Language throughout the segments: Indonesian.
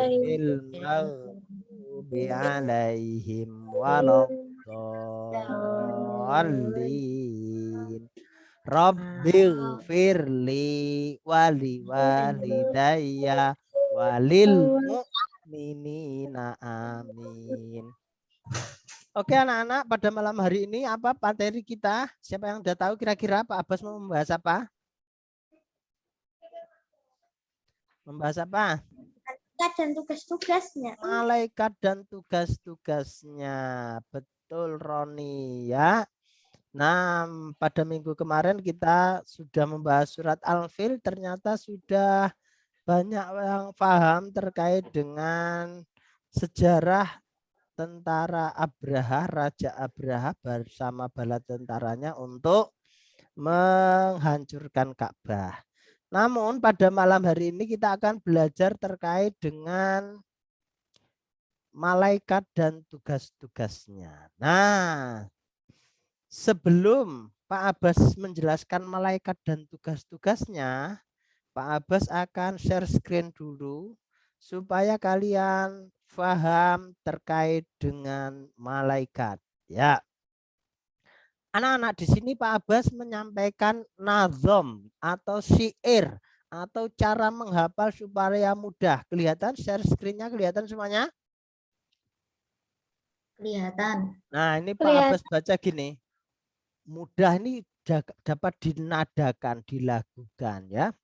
ghairil maghdubi alaihim waladdallin. Rabbighfirli wali walidayya walil mu'minina amin. Oke anak-anak, pada malam hari ini apa materi kita? Siapa yang udah tahu kira-kira Pak Abbas mau membahas apa? Membahas apa? Malaikat dan tugas-tugasnya. Malaikat dan tugas-tugasnya. Betul Roni ya. Nah, pada minggu kemarin kita sudah membahas surat Al-Fil, ternyata sudah banyak yang paham terkait dengan sejarah tentara Abraha, Raja Abraha bersama bala tentaranya untuk menghancurkan Ka'bah. Namun pada malam hari ini kita akan belajar terkait dengan malaikat dan tugas-tugasnya. Nah, sebelum Pak Abbas menjelaskan malaikat dan tugas-tugasnya, Pak Abbas akan share screen dulu supaya kalian paham terkait dengan malaikat. Ya, anak-anak di sini Pak Abbas menyampaikan nazom atau syair atau cara menghafal supaya mudah. Kelihatan share screen-nya, kelihatan semuanya? Kelihatan. Nah, ini Pak Abbas baca gini. Mudah ini dapat dinadakan, dilakukan ya.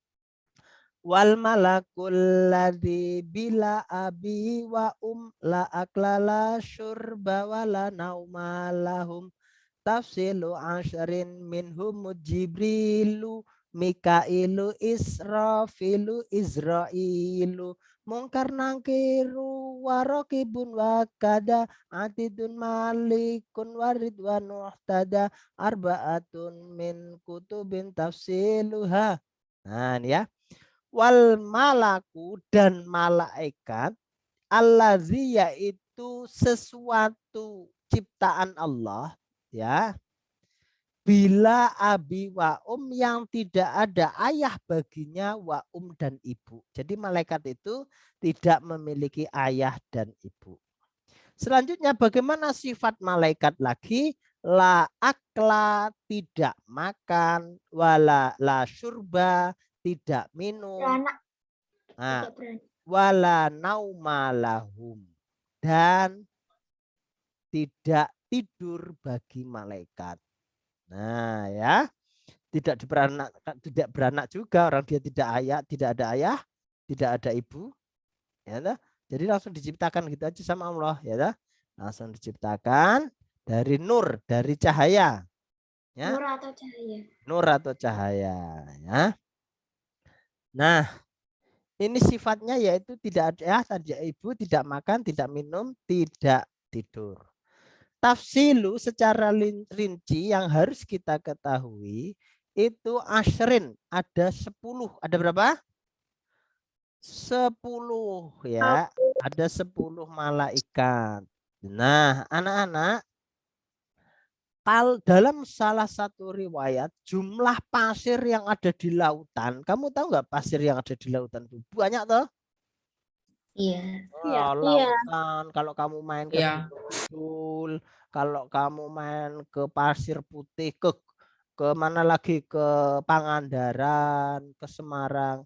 Wal malakul ladzi bila abi wa la aklala syurba wala nauma lahum tafsilu asharin minhum jibrilu mikailu israfilu izrailu mungkar nangkiru warokibun wakada atidun malikun waridwan muhtada arbaatun min kutubin tafsiluha. Nah ini ya. Wal malaku dan malaikat allazi yaitu sesuatu ciptaan Allah ya. Bila abi wa yang tidak ada ayah baginya wa dan ibu. Jadi malaikat itu tidak memiliki ayah dan ibu. Selanjutnya bagaimana sifat malaikat lagi? La akla tidak makan, wala la syurba tidak minum, nah, wala naumalahum dan tidak tidur bagi malaikat. Nah ya, tidak beranak juga, orang dia tidak ada ayah, tidak ada ibu, ya dah. Jadi langsung diciptakan gitu aja sama Allah, ya dah. Langsung diciptakan dari nur, dari cahaya. Ya. Nur atau cahaya. Nur atau cahaya, ya. Nah, ini sifatnya yaitu tidak ada tidak ibu, tidak makan, tidak minum, tidak tidur. Tafsilu secara rinci yang harus kita ketahui itu asyrin, ada 10. Ada berapa? 10 ya. Ada 10 malaikat. Nah, anak-anak, dalam salah satu riwayat jumlah pasir yang ada di lautan, kamu tahu nggak pasir yang ada di lautan itu banyak toh? Iya. Oh, lautan. Kalau kamu main ke Kidul, kalau kamu main ke Pasir Putih, ke mana lagi, ke Pangandaran, ke Semarang,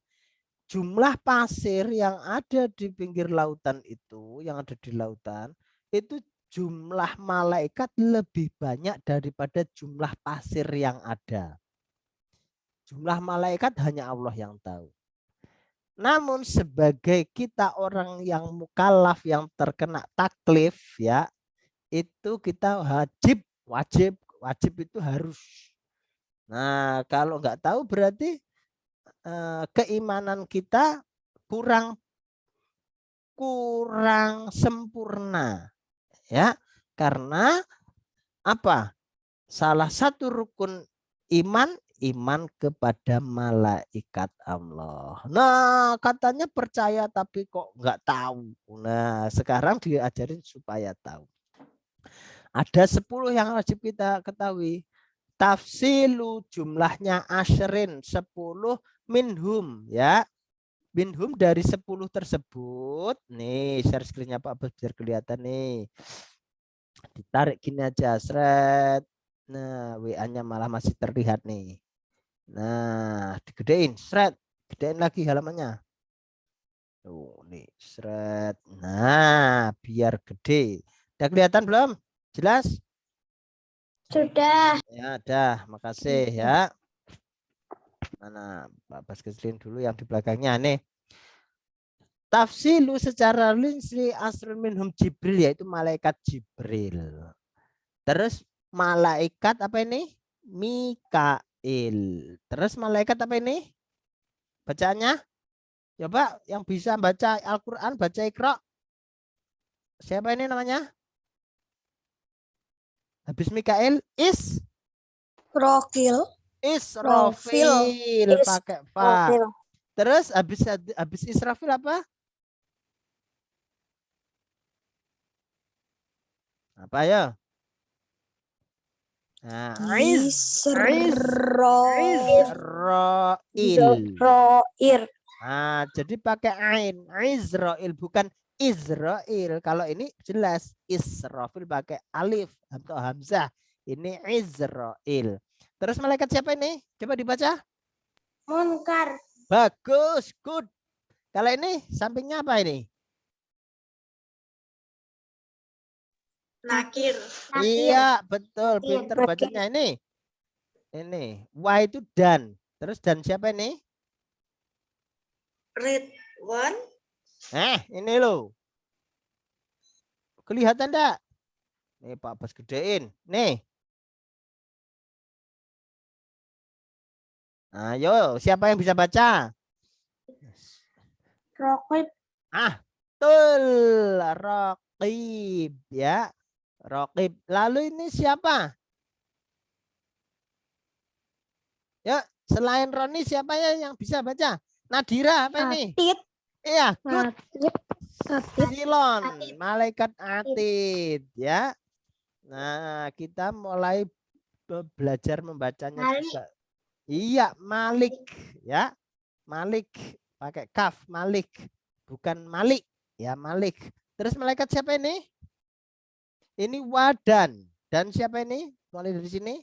jumlah pasir yang ada di pinggir lautan itu, yang ada di lautan itu jumlah malaikat lebih banyak daripada jumlah pasir yang ada. Jumlah malaikat hanya Allah yang tahu. Namun sebagai kita orang yang mukallaf, yang terkena taklif ya, itu kita wajib itu harus. Nah, kalau nggak tahu berarti keimanan kita kurang sempurna ya, karena apa? Salah satu rukun iman kepada malaikat Allah. Nah, katanya percaya tapi kok nggak tahu. Nah, sekarang diajarin supaya tahu. Ada 10 yang wajib kita ketahui. Tafsilu jumlahnya asyrin, 10 minhum ya. Minhum dari 10 tersebut. Nih, share screen-nya Pak Bos biar kelihatan nih. Ditarik gini aja, seret. Nah, WA-nya malah masih terlihat nih. Nah, digedein, seret. Gedein lagi halamannya. Tuh, nih, seret. Nah, biar gede. Udah kelihatan belum? Jelas? Sudah. Ya, dah. Makasih ya. Mana Pak Bas kecilin dulu yang di belakangnya nih. Tafsilu secara linsri asrun minhum Jibril, yaitu malaikat Jibril. Terus malaikat apa ini? Mikail. Terus malaikat apa ini? Bacaannya? Coba yang bisa baca Al-Quran, baca Iqra. Siapa ini namanya? Habis Mikail, Rokil. Israfil. Pakai fa. Terus habis Israfil apa? Apa ya? Nah, Izrail. Nah, jadi pakai ain, Izrail bukan Israel. Kalau ini jelas Israfil pakai alif atau hamzah. Ini Izrail. Terus malaikat siapa ini? Coba dibaca. Munkar. Bagus, good. Kalau ini sampingnya apa ini? Nakir. Iya, betul. Pinter bacanya ini. Ini. Y itu dan. Terus dan siapa ini? Ridwan. Ini loh. Kelihatan enggak? Nih Pak Bas gedein. Nih. Ayo, siapa yang bisa baca? Rokib. Betul. Raqib ya. Raqib. Lalu ini siapa? Ya, selain Roni siapa ya yang bisa baca? Nadira apa ini? Atid. Iya, good. Atid. Silon, malaikat Atid ya. Nah, kita mulai belajar membacanya juga. Iya, Malik ya. Malik pakai kaf, Malik. Bukan Malik ya, Malik. Terus malaikat siapa ini? Ini Wadan. Dan siapa ini? Mulai dari sini.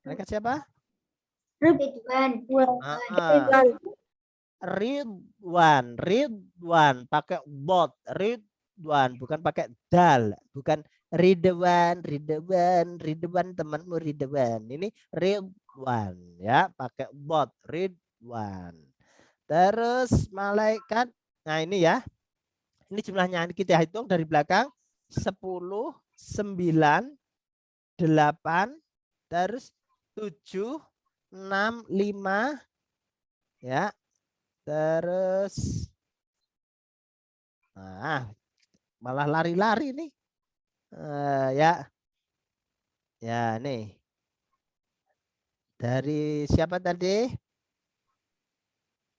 Malaikat siapa? Ridwan. Ridwan pakai bot, Ridwan bukan pakai dal, bukan Ridwan temanmu Ridwan. Ini Ridwan ya, pakai bot, Ridwan. Terus malaikat, nah ini ya, ini jumlahnya kita hitung dari belakang 10, 9, 8, terus 7, 6, 5 ya. Terus malah lari-lari nih. Ya. Ya, nih. Dari siapa tadi?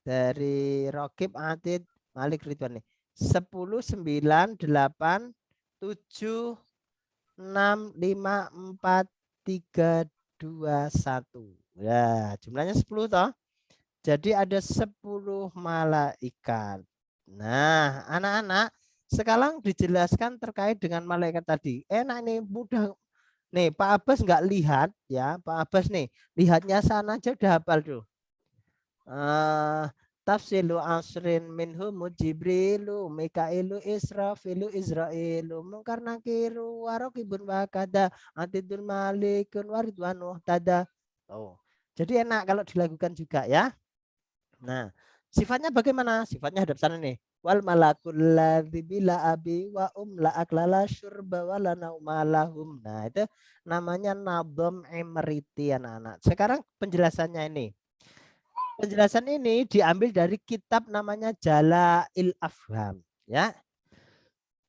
Dari Rokib, Atid, Malik, Ridwan nih. 10, 9, 8, 7, 6, 5, 4, 3, 2, 1. Ya, jumlahnya 10 toh. Jadi ada 10 malaikat. Nah, anak-anak, sekarang dijelaskan terkait dengan malaikat tadi. Enak nih, mudah. Nih, Pak Abbas nggak lihat ya. Pak Abbas nih, lihatnya sana aja udah hafal tuh. Tafsilu asrin minhum Jibrilu, Mikailu, Israfilu, Israilu, Mungkar nakiru, warokibun wakada, Atidul malikun, waridwan tada. Oh, jadi enak kalau dilakukan juga ya. Nah, sifatnya bagaimana? Sifatnya hadap sana nih. Wal malakul ladzi bila abi wa la aklala syurba wa la naumalahum. Nah, itu namanya nadom emeriti anak-anak. Sekarang penjelasannya ini. Penjelasan ini diambil dari kitab namanya Jala'il Afham, ya.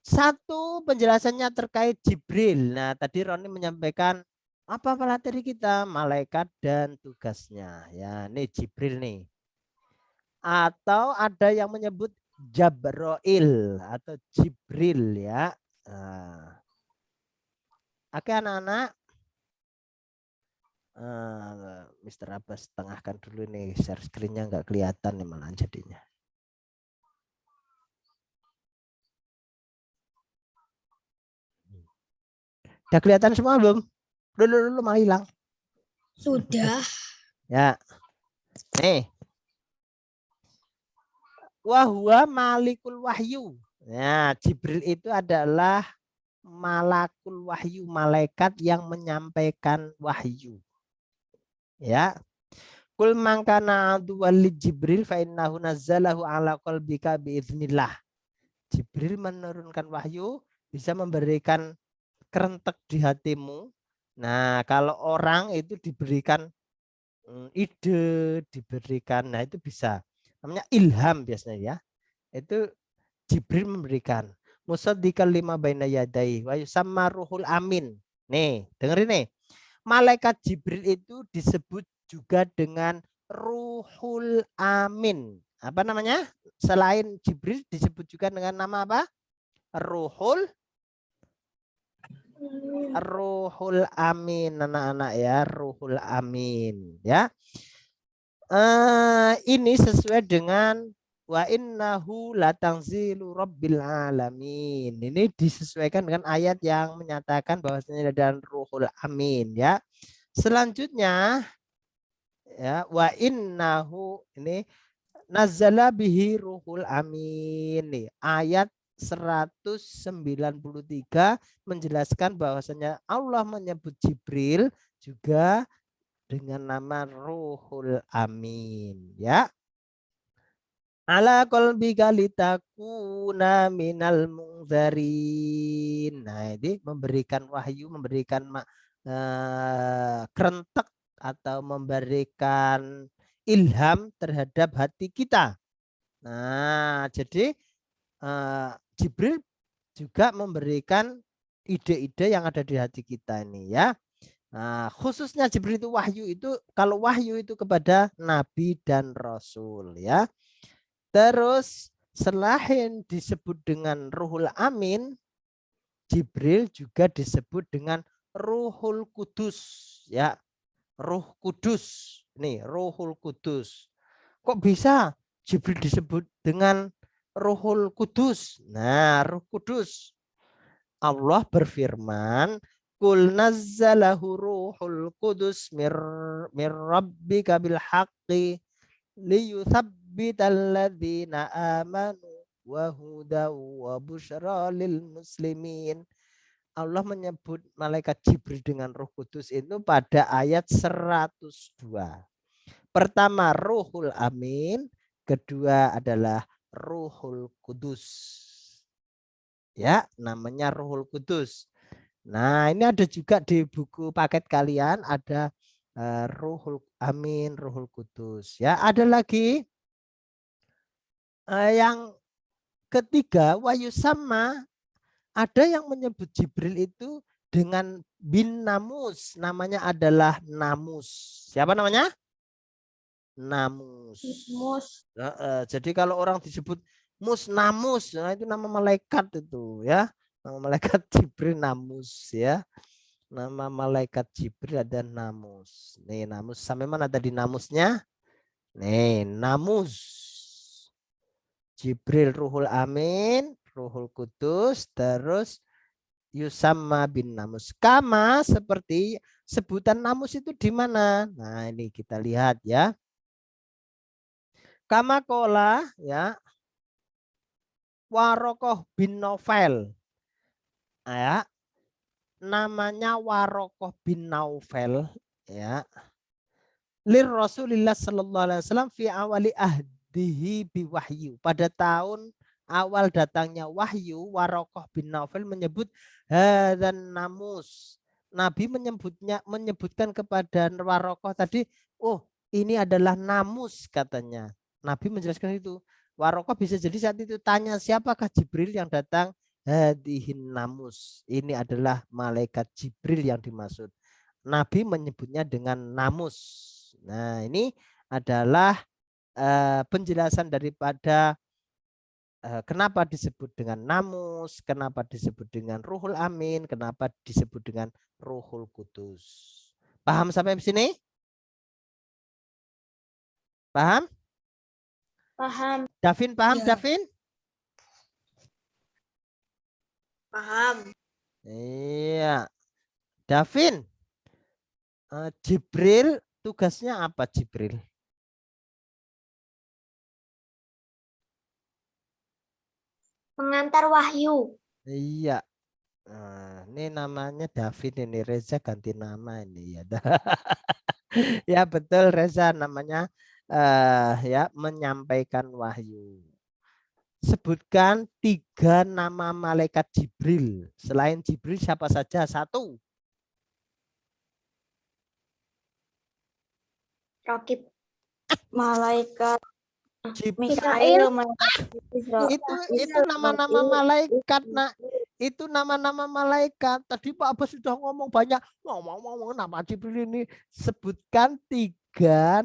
Satu penjelasannya terkait Jibril. Nah, tadi Roni menyampaikan apa materi kita, malaikat dan tugasnya. Ya, ini Jibril nih. Atau ada yang menyebut Jabroil atau Jibril ya. Oke anak-anak. Mr. Abbas tengahkan dulu nih, share screen-nya nggak kelihatan nih malah jadinya. Udah kelihatan semua belum? Dulu mau hilang. Sudah. Ya. Nih. Wahwa malikul wahyu. Nah, Jibril itu adalah malakul wahyu, malaikat yang menyampaikan wahyu. Ya. Kul mangkana walid Jibril fa innahu nazzalahu ala qalbika biiznillah. Jibril menurunkan wahyu, bisa memberikan kerentek di hatimu. Nah, kalau orang itu diberikan ide, diberikan, nah itu bisa. Namanya ilham biasanya ya. Itu Jibril memberikan. Musaddiqal lima baina yadai wa yusamma ruhul amin. Nih, dengerin nih. Malaikat Jibril itu disebut juga dengan ruhul amin. Apa namanya? Selain Jibril disebut juga dengan nama apa? Ruhul amin, anak-anak ya, ruhul amin ya. Ini sesuai dengan wa innahu latangzilu rabbil alamin. Ini disesuaikan dengan ayat yang menyatakan bahwasanya ada ruhul amin ya. Selanjutnya ya, wa innahu ini nazzala bihi ruhul amin nih. Ayat 193 menjelaskan bahwasanya Allah menyebut Jibril juga dengan nama Ruhul Amin ya. Ala qalbika litakuna minal munzarin. Nah, ini memberikan wahyu, memberikan kerentek atau memberikan ilham terhadap hati kita. Nah, jadi Jibril juga memberikan ide-ide yang ada di hati kita ini ya. Nah, khususnya Jibril itu wahyu itu, kalau wahyu itu kepada nabi dan rasul ya. Terus selain disebut dengan Ruhul Amin, Jibril juga disebut dengan Ruhul Kudus ya. Ruh Kudus. Nih, Ruhul Kudus. Kok bisa Jibril disebut dengan Ruhul Kudus? Nah, Ruh Kudus. Allah berfirman, Kul nazzalahu ruhul kudus mir rabbika bil haqqi liyuthabbital ladzina amanu wa hudaw wa busyra lil muslimin. Allah menyebut malaikat Jibril dengan Ruh Kudus itu pada ayat 102. Pertama Ruhul Amin, kedua adalah Ruhul Kudus. Ya, namanya Ruhul Kudus. Nah, ini ada juga di buku paket kalian, ada Ruhul Amin, Ruhul Kudus. Ya, ada lagi yang ketiga, Wahyu sama, ada yang menyebut Jibril itu dengan bin Namus, namanya adalah Namus. Siapa namanya? Namus. Jadi kalau orang disebut Namus, nah itu nama malaikat itu ya. Nama malaikat Jibril Namus ya. Nama malaikat Jibril ada Namus. Nih Namus, sampai mana tadi Namusnya? Nih Namus. Jibril Ruhul Amin, Ruhul Kudus, terus Yusamma bin Namus. Kama seperti sebutan Namus itu di mana? Nah ini kita lihat ya. Kama kola ya. Warokoh bin Novel. Ya. Namanya Warokoh bin Naufel ya. Lir Rasulillah sallallahu alaihi wasallam fi awali ahdihi bi wahyu. Pada tahun awal datangnya wahyu, Warokoh bin Naufel menyebut hadan namus. Nabi menyebutkan kepada Warokoh tadi, oh ini adalah namus katanya. Nabi menjelaskan itu. Warokoh bisa jadi saat itu tanya siapakah Jibril yang datang? Hadihin namus. Ini adalah malaikat Jibril yang dimaksud. Nabi menyebutnya dengan namus. Nah ini adalah penjelasan daripada kenapa disebut dengan namus, kenapa disebut dengan Ruhul Amin, kenapa disebut dengan Ruhul Kudus. Paham sampai sini? Paham? Paham. Davin paham, Ya. Davin? Paham. Iya. Davin, Jibril tugasnya apa Jibril? Pengantar wahyu. Iya. Nah, ini namanya Davin ini, Reza ganti nama ini ya. Ya betul Reza, namanya ya menyampaikan wahyu. Sebutkan 3 nama malaikat Jibril. Selain Jibril siapa saja? 1. Rakib. Malaikat. Mikail. Israel. Itu nama-nama malaikat, nak. Itu nama-nama malaikat. Tadi Pak Abbas sudah ngomong banyak. Ngomong nama Jibril ini. Sebutkan 3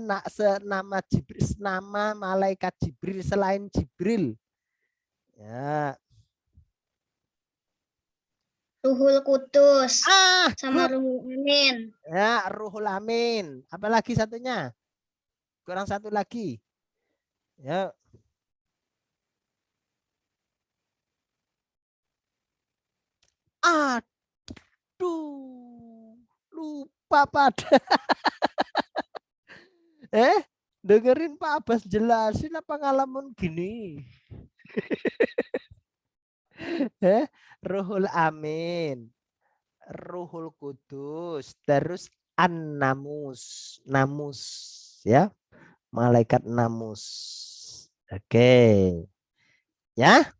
nama Jibril, nama malaikat Jibril selain Jibril. Ya. Ruhul Kudus. Sama Good. Ruhul Amin. Ya, Ruhul Amin. Apalagi satunya? Kurang 1 lagi. Ya. Aduh, lupa pada. Dengerin Pak Abbas jelasin apa ngalamun gini. Ruhul Amin, Ruhul Kudus, terus An-Namus, Namus, ya, malaikat Namus. Oke, ya,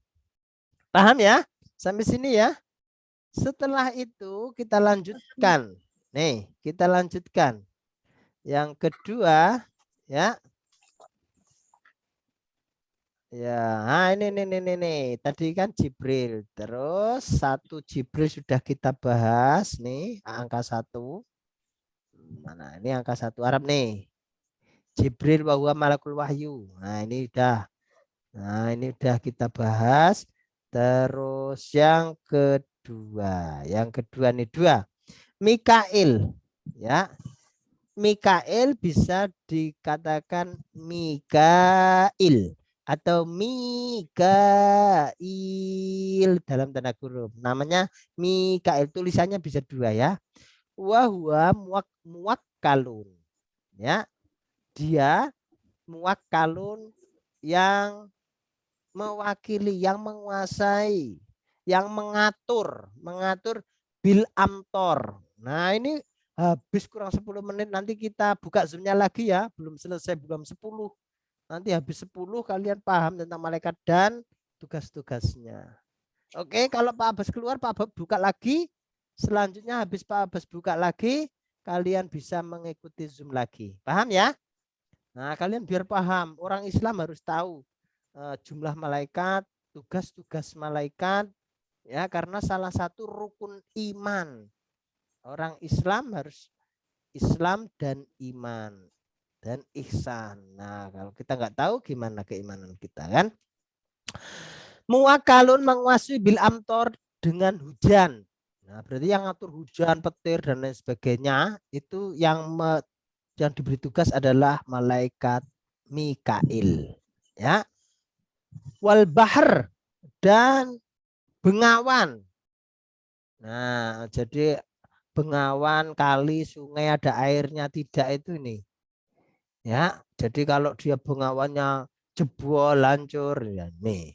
paham ya? Sampai sini ya. Setelah itu kita lanjutkan. Nih, kita lanjutkan. Yang kedua, ya. Ya, nah ini nih. Tadi kan Jibril. Terus 1 Jibril sudah kita bahas nih, angka 1. Mana ini angka 1 Arab nih. Jibril wa huwa malakul wahyu. Nah, ini udah. Nah, ini udah kita bahas. Terus yang kedua nih 2. Mikail, ya. Mikail bisa dikatakan Mikail atau Mikail dalam tanda kurung. Namanya Mikail, tulisannya bisa 2 ya. Wahwa muwakkalun. Ya. Dia muwakkalun yang mewakili, yang menguasai, yang mengatur bil amtor. Nah, ini habis kurang 10 menit, nanti kita buka zoomnya lagi ya, belum selesai, belum 10. Nanti habis 10 kalian paham tentang malaikat dan tugas-tugasnya. Oke, kalau Pak Abbas keluar, Pak Abbas buka lagi. Selanjutnya habis Pak Abbas buka lagi, kalian bisa mengikuti zoom lagi. Paham ya? Nah, kalian biar paham, orang Islam harus tahu jumlah malaikat, tugas-tugas malaikat, ya, karena salah satu rukun iman. Orang Islam harus Islam dan iman dan ihsan. Nah, kalau kita nggak tahu gimana keimanan kita kan? Muwakalun menguasai bil amtor dengan hujan. Nah, berarti yang ngatur hujan, petir dan lain sebagainya itu yang diberi tugas adalah malaikat Mikail. Ya. Wal bahr dan bengawan. Nah, jadi bengawan, kali, sungai ada airnya tidak itu nih. Ya, jadi kalau dia bengawannya jebol, hancur, ya nih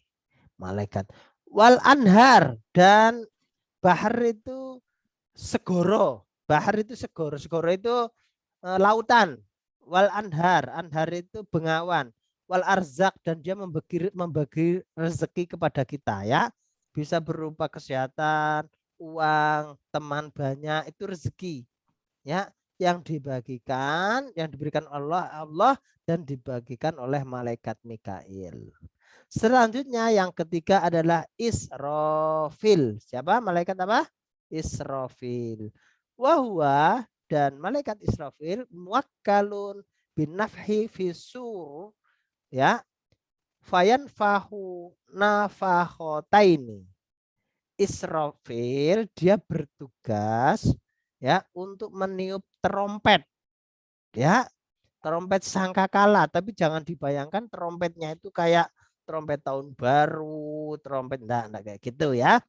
malaikat. Wal anhar dan bahar itu segoro. Bahar itu segoro. Segoro itu lautan. Wal anhar itu bengawan. Wal arzak dan dia membagi rezeki kepada kita ya. Bisa berupa kesehatan, uang, teman banyak, itu rezeki. Ya, yang dibagikan, yang diberikan Allah dan dibagikan oleh malaikat Mikail. Selanjutnya yang ketiga adalah Israfil. Siapa? Malaikat apa? Israfil. Wahwa dan malaikat Israfil muwakkalun binafhi fisur, ya, fayan fahu nafakhotaini. Israfil dia bertugas ya untuk meniup trompet, ya trompet sangkakala. Tapi jangan dibayangkan trompetnya itu kayak trompet tahun baru, trompet enggak kayak gitu ya.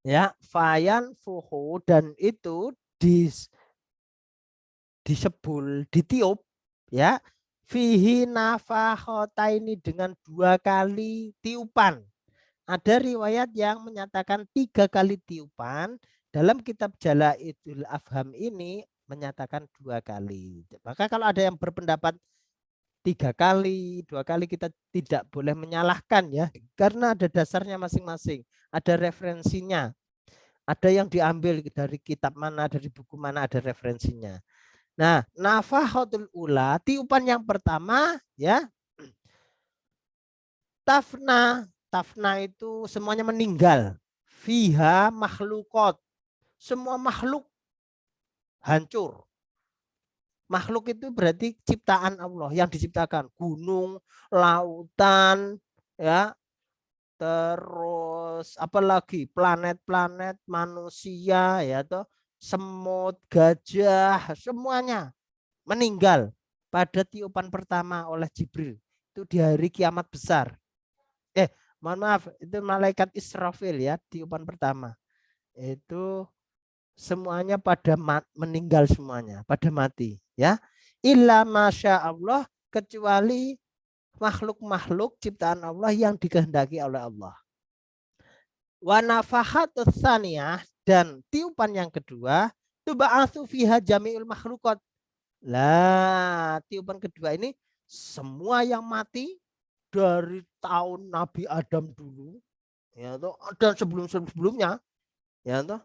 Ya, fayan fuhu, dan itu disebul, ditiup, ya. Fihi nafakhota, ini dengan 2 kali tiupan. Ada riwayat yang menyatakan 3 kali tiupan. Dalam kitab Jala'idul Afham ini menyatakan 2 kali. Maka kalau ada yang berpendapat 3 kali, 2 kali, kita tidak boleh menyalahkan ya, karena ada dasarnya masing-masing, ada referensinya. Ada yang diambil dari kitab mana, dari buku mana, ada referensinya. Nah, nafakhatul ula, tiupan yang pertama ya. Tafna itu semuanya meninggal. Fiha makhlukot, semua makhluk hancur. Makhluk itu berarti ciptaan Allah yang diciptakan, gunung, lautan, ya, terus apalagi planet-planet, manusia, ya toh, semut, gajah, semuanya meninggal pada tiupan pertama oleh Jibril. Itu di hari kiamat besar. Mohon maaf, itu malaikat Israfil ya, tiupan pertama. Itu semuanya pada meninggal, semuanya pada mati ya. Illa masya Allah, kecuali makhluk-makhluk ciptaan Allah yang dikehendaki oleh Allah. Wa nafahatus tsaniyah, dan tiupan yang kedua, tuba'atsu fiha jami'ul makhlukot. Lah, tiupan kedua ini semua yang mati dari tahun Nabi Adam dulu, ya toh, dan sebelum-sebelumnya, ya toh,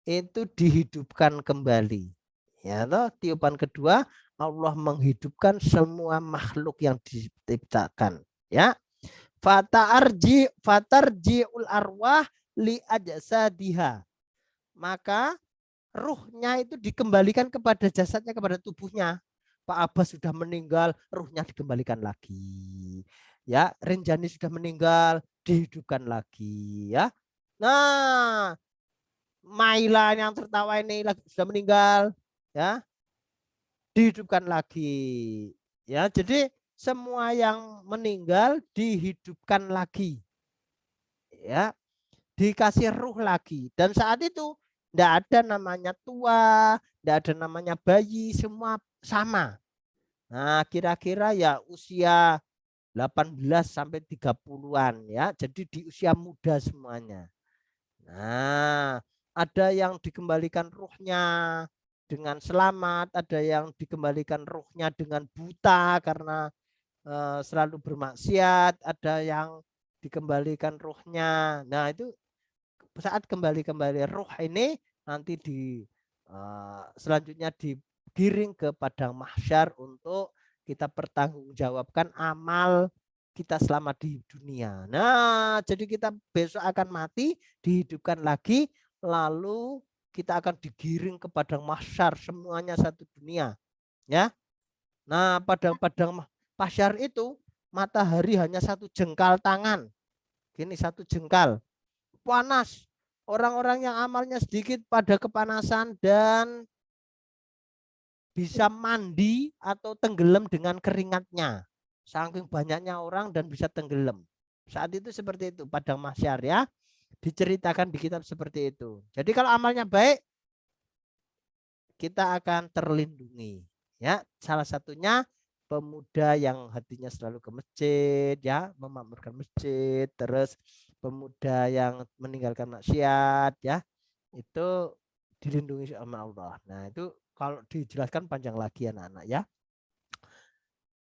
itu dihidupkan kembali. Ya toh, tiupan kedua Allah menghidupkan semua makhluk yang diciptakan, ya. Fatarji'ul arwah li ajsadiha. Maka ruhnya itu dikembalikan kepada jasadnya, kepada tubuhnya. Pak Abbas sudah meninggal, ruhnya dikembalikan lagi. Ya, Rinjani sudah meninggal, dihidupkan lagi, ya. Nah, Maila yang tertawa ini sudah meninggal, ya, dihidupkan lagi. Ya, jadi semua yang meninggal dihidupkan lagi. Ya, dikasih ruh lagi. Dan saat itu tidak ada namanya tua, tidak ada namanya bayi, semua sama. Nah, kira-kira ya usia 18 sampai 30-an ya. Jadi di usia muda semuanya. Nah, ada yang dikembalikan ruhnya dengan selamat, ada yang dikembalikan ruhnya dengan buta karena selalu bermaksiat, ada yang dikembalikan ruhnya. Nah, itu saat kembali ruh ini nanti selanjutnya digiring ke padang mahsyar untuk kita pertanggungjawabkan amal kita selama di dunia. Nah, jadi kita besok akan mati, dihidupkan lagi, lalu kita akan digiring ke padang mahsyar, semuanya satu dunia, ya. Nah, padang mahsyar itu matahari hanya 1 jengkal tangan, gini, 1 jengkal, panas. Orang-orang yang amalnya sedikit pada kepanasan dan bisa mandi atau tenggelam dengan keringatnya. Saking banyaknya orang dan bisa tenggelam. Saat itu seperti itu padang mahsyar ya. Diceritakan di kitab seperti itu. Jadi kalau amalnya baik, kita akan terlindungi. Ya, salah satunya pemuda yang hatinya selalu ke masjid, ya, memakmurkan masjid, terus pemuda yang meninggalkan maksiat, ya, itu dilindungi sama Allah. Nah, itu kalau dijelaskan panjang lagi anak-anak ya.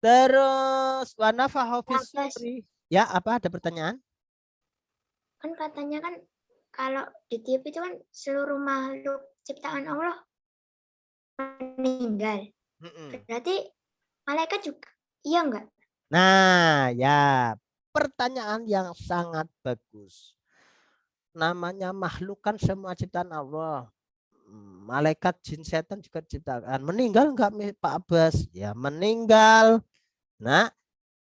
Terus wanafahu fisuri. Ya, apa, ada pertanyaan? Kan katanya kan kalau ditiup itu kan seluruh makhluk ciptaan Allah meninggal. Berarti malaikat juga iya enggak? Nah, ya, pertanyaan yang sangat bagus. Namanya makhluk kan semua ciptaan Allah. Malaikat, jin, setan juga ciptaan. Meninggal enggak Pak Abbas? Ya meninggal. Nah,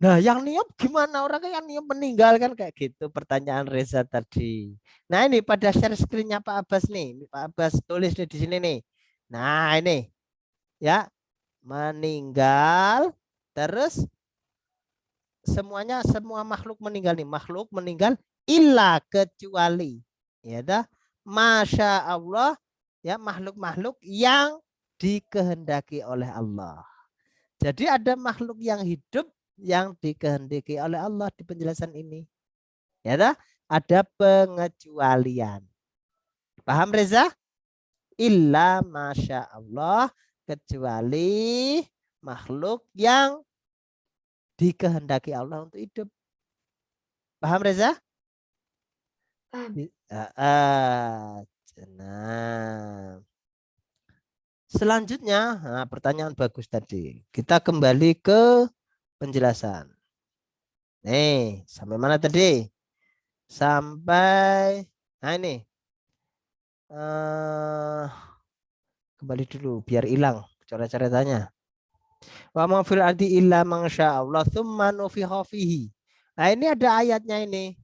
Nah, yang niup gimana? Orang yang niup meninggal kan kayak gitu pertanyaan Reza tadi. Nah, ini pada share screen-nya Pak Abbas nih. Pak Abbas tulis nih di sini nih. Nah, ini ya, meninggal terus semua makhluk meninggal nih. Makhluk meninggal illa kecuali ya dah. Masya Allah ya, makhluk-makhluk yang dikehendaki oleh Allah. Jadi ada makhluk yang hidup yang dikehendaki oleh Allah di penjelasan ini. Ya dah, ada pengecualian. Paham Reza? Illa masya Allah, kecuali makhluk yang dikehendaki Allah untuk hidup. Paham Reza? Paham. Nah, selanjutnya, nah, pertanyaan bagus tadi. Kita kembali ke penjelasan. Nih, sampai mana tadi? Sampai, nah ini. Kembali dulu, biar hilang coret-coretannya. Wa ma fil ardi illa mangsya Allah tsumma nufikha fihi. Nah, ini ada ayatnya ini.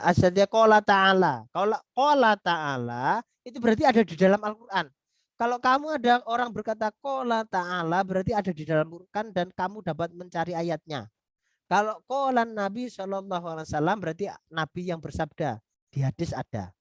Asadnya qala ta'ala. Kalau qala ta'ala itu berarti ada di dalam Al-Qur'an. Kalau kamu ada orang berkata qala ta'ala berarti ada di dalam Al-Qur'an dan kamu dapat mencari ayatnya. Kalau qala Nabi Shallallahu alaihi wasallam berarti Nabi yang bersabda. Di hadis ada.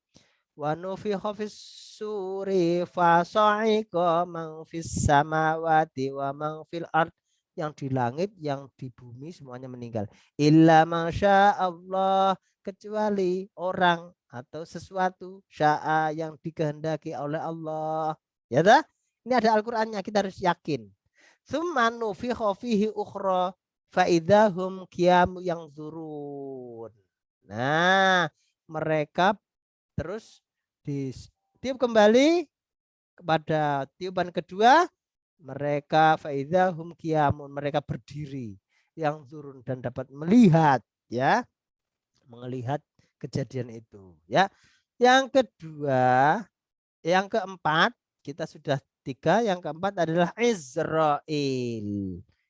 Wa nufikha fis suri fa sa'iqa man fis samawati wa man fil ard, yang di langit yang di bumi semuanya meninggal. Illa masya Allah, kecuali orang atau sesuatu sya'a yang dikehendaki oleh Allah. Ya dah? Ini ada Al-Qur'annya, kita harus yakin. Tsumma nufikha fihi ukhra fa idahum qiyamu yang zurun. Nah, mereka terus ditiup kembali kepada tiupan kedua, mereka faidahum qiyamun, mereka berdiri yang turun dan dapat melihat ya, melihat kejadian itu ya. Yang kedua, yang keempat, kita sudah tiga, yang keempat adalah Israel.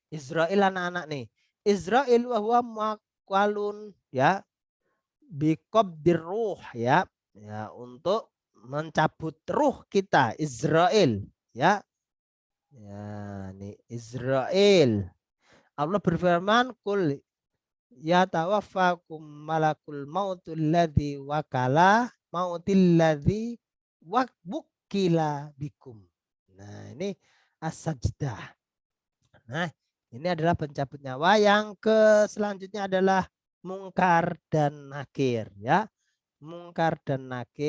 Israel anak-anak nih. Israel wahwa makwalun ya, biqabdir ruh ya, ya untuk mencabut ruh kita, Israel ya. Ya, ini Israel. Allah berfirman, kul ya tawaffakum malakul mautul ladzi wakala mautil ladzi wukila bikum. Nah, ini as-sajdah. Nah, ini adalah pencabut nyawa. Yang selanjutnya adalah mungkar dan nakir ya. Mungkar dan nakir